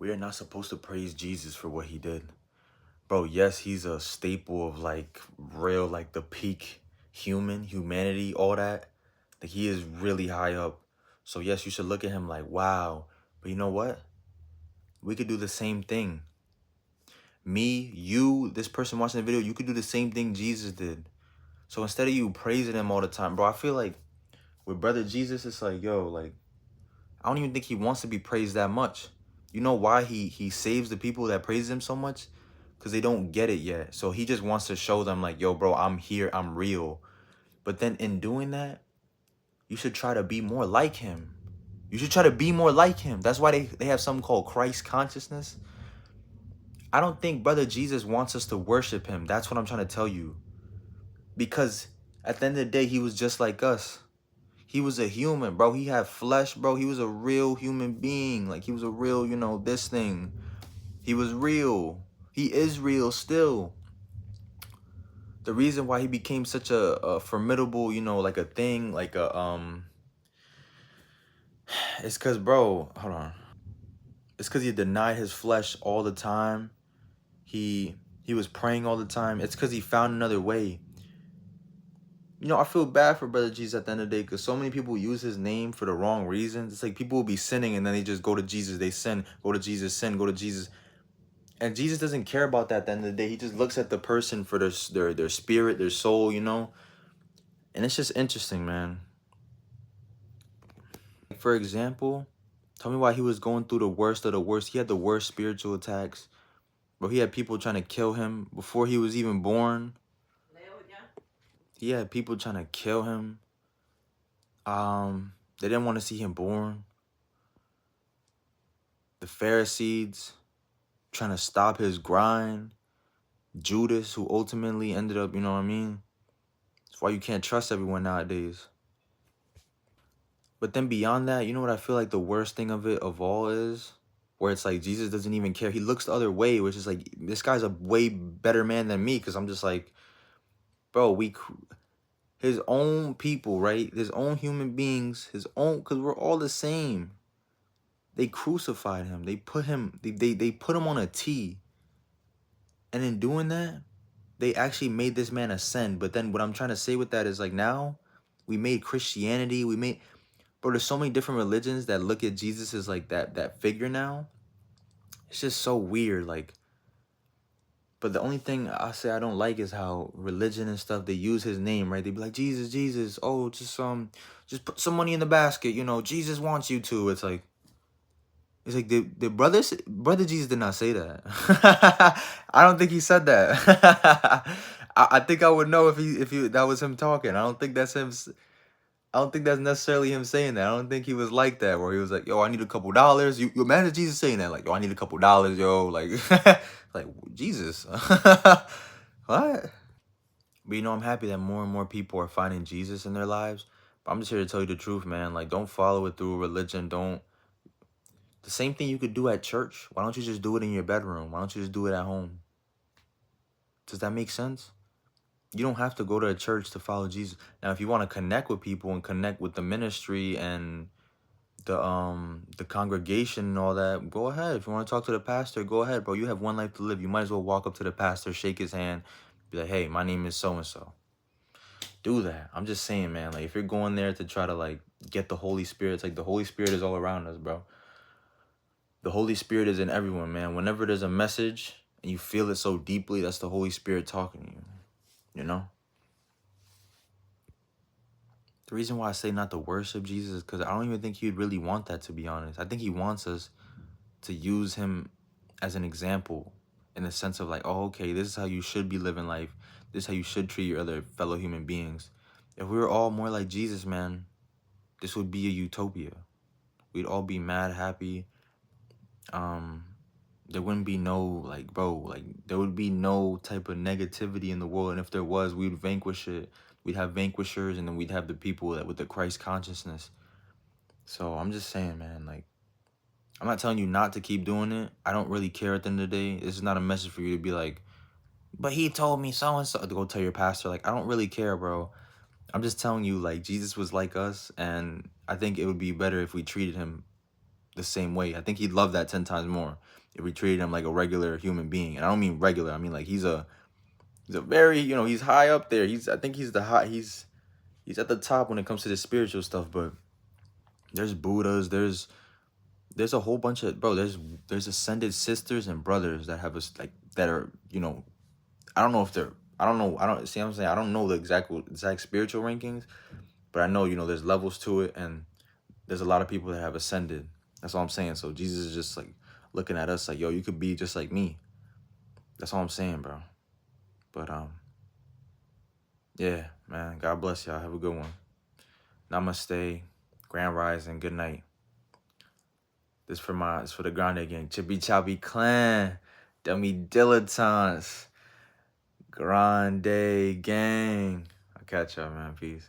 We are not supposed to praise Jesus for what he did. Bro, yes, he's a staple of like real, like the peak humanity, all that. Like he is really high up. So yes, you should look at him like, wow. But you know what? We could do the same thing. Me, you, this person watching the video, you could do the same thing Jesus did. So instead of you praising him all the time, bro, I feel like with brother Jesus, it's like, yo, like, I don't even think he wants to be praised that much. You know why he saves the people that praise him so much? Because they don't get it yet. So he just wants to show them like, yo, bro, I'm here, I'm real. But then in doing that, you should try to be more like him. You should try to be more like him. That's why they have something called Christ consciousness. I don't think brother Jesus wants us to worship him. That's what I'm trying to tell you. Because at the end of the day, he was just like us. He was a human, bro. He had flesh, bro. He was a real human being. Like, he was a real, this thing. He was real. He is real still. The reason why he became such a formidable, like a thing, like it's because, bro, hold on. It's because he denied his flesh all the time. He was praying all the time. It's because he found another way. I feel bad for Brother Jesus at the end of the day because so many people use his name for the wrong reasons. It's like people will be sinning and then they just go to Jesus. They sin, go to Jesus, sin, go to Jesus. And Jesus doesn't care about that at the end of the day. He just looks at the person for their spirit, their soul, And it's just interesting, man. For example, tell me why he was going through the worst of the worst. He had the worst spiritual attacks. Bro, he had people trying to kill him before he was even born. He had people trying to kill him. They didn't want to see him born. The Pharisees trying to stop his grind. Judas, who ultimately ended up, you know what I mean? That's why you can't trust everyone nowadays. But then beyond that, you know what I feel like the worst thing of it of all is? Where it's like Jesus doesn't even care. He looks the other way, which is like, this guy's a way better man than me. Because I'm just like, bro, his own people, right? His own human beings, because we're all the same. They crucified him. They put him, they put him on a T. And in doing that, they actually made this man ascend. But then what I'm trying to say with that is like now, we made Christianity, bro, there's so many different religions that look at Jesus as like that figure now. It's just so weird, like. But the only thing I say I don't like is how religion and stuff, they use his name, right? They be like, Jesus, Jesus, oh, just put some money in the basket, Jesus wants you to. It's like the brother Jesus did not say that. I don't think he said that. I think I would know if that was him talking. I don't think that's him. I don't think that's necessarily him saying that. I don't think he was like that, where he was like, yo, I need a couple dollars. You imagine Jesus saying that, like, yo, I need a couple dollars, yo. Like, like, Jesus. What? But I'm happy that more and more people are finding Jesus in their lives. But I'm just here to tell you the truth, man. Like, don't follow it through religion. The same thing you could do at church. Why don't you just do it in your bedroom? Why don't you just do it at home? Does that make sense? You don't have to go to a church to follow Jesus. Now, if you want to connect with people and connect with the ministry and the congregation and all that, go ahead. If you want to talk to the pastor, go ahead, bro. You have one life to live. You might as well walk up to the pastor, shake his hand, be like, hey, my name is so-and-so. Do that. I'm just saying, man, like, if you're going there to try to like get the Holy Spirit, it's like the Holy Spirit is all around us, bro. The Holy Spirit is in everyone, man. Whenever there's a message and you feel it so deeply, that's the Holy Spirit talking to you. The reason why I say not to worship Jesus is because I don't even think he would really want that, to be honest. I think he wants us to use him as an example in the sense of like, oh, okay, this is how you should be living life. This is how you should treat your other fellow human beings. If we were all more like Jesus, man, this would be a utopia. We'd all be mad happy. There wouldn't be no, like, bro, like, there would be no type of negativity in the world. And if there was, we'd vanquish it. We'd have vanquishers, and then we'd have the people that with the Christ consciousness. So I'm just saying, man, like, I'm not telling you not to keep doing it. I don't really care at the end of the day. This is not a message for you to be like, but he told me so-and-so, to go tell your pastor. Like, I don't really care, bro. I'm just telling you, like, Jesus was like us, and I think it would be better if we treated him the same way. I think he'd love that 10 times more if we treated him like a regular human being. And I don't mean regular. I mean like he's a very, you know, he's high up there. I think he's he's at the top when it comes to the spiritual stuff, but there's Buddhas, there's a whole bunch of, bro, there's ascended sisters and brothers that have us like that are, you know, I don't know if they're, I don't know, I don't see what I'm saying, I don't know the exact spiritual rankings, but I know, you know, there's levels to it, and there's a lot of people that have ascended. That's all I'm saying. So Jesus is just like looking at us like, yo, you could be just like me. That's all I'm saying, bro. But yeah, man, God bless y'all. Have a good one. Namaste, Grand Rising, good night. This for the Grande Gang. Chippy Choppy Clan. Dummy Dilettantes. Grande Gang. I'll catch y'all, man. Peace.